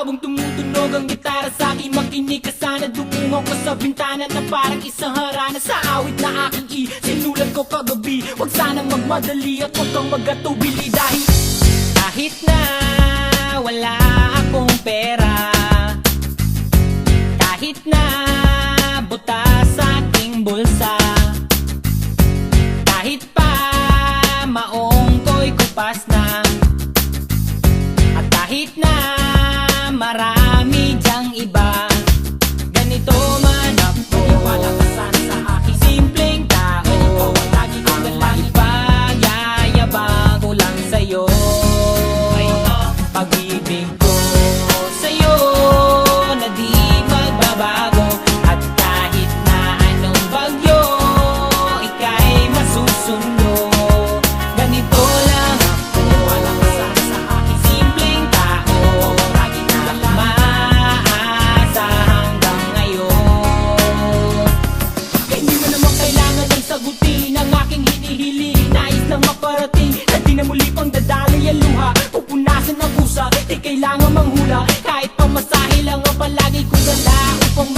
Habang tumutunog ang gitara sa akin, makinig ka sana. Dumungaw ko sa bintana na parang isang harana. Sa awit na aking sinulat ko kagabi, huwag sanang magmadali at huwag kang magatubili. Dahil kahit na wala akong pera, kahit na butas sa aking bulsa, kahit pa maong ko'y kupas na, at kahit na marami dyang iba, ganito man ako, wala ka sana sa aking simpleng tao. Ikaw ang lagi kong dalangin, ipagyayabang ko lang sa'yo. Pag-ibig ko sa'yo na di magbabago, at kahit na anong bagyo, ika'y masusundo. Ganito lang ako, wala ka sana sa aking simpleng tao. Lagi na lang maasa hanggang ngayon. Kaya hindi mo naman kailangan ng sagutin ang aking hinihiling. Nais lang maparating na di na muli pang dadaloy ang luha. Pupunasan ang pusa, di kailangan manghula. Kahit pamasahe lang ang palagi kong dala upang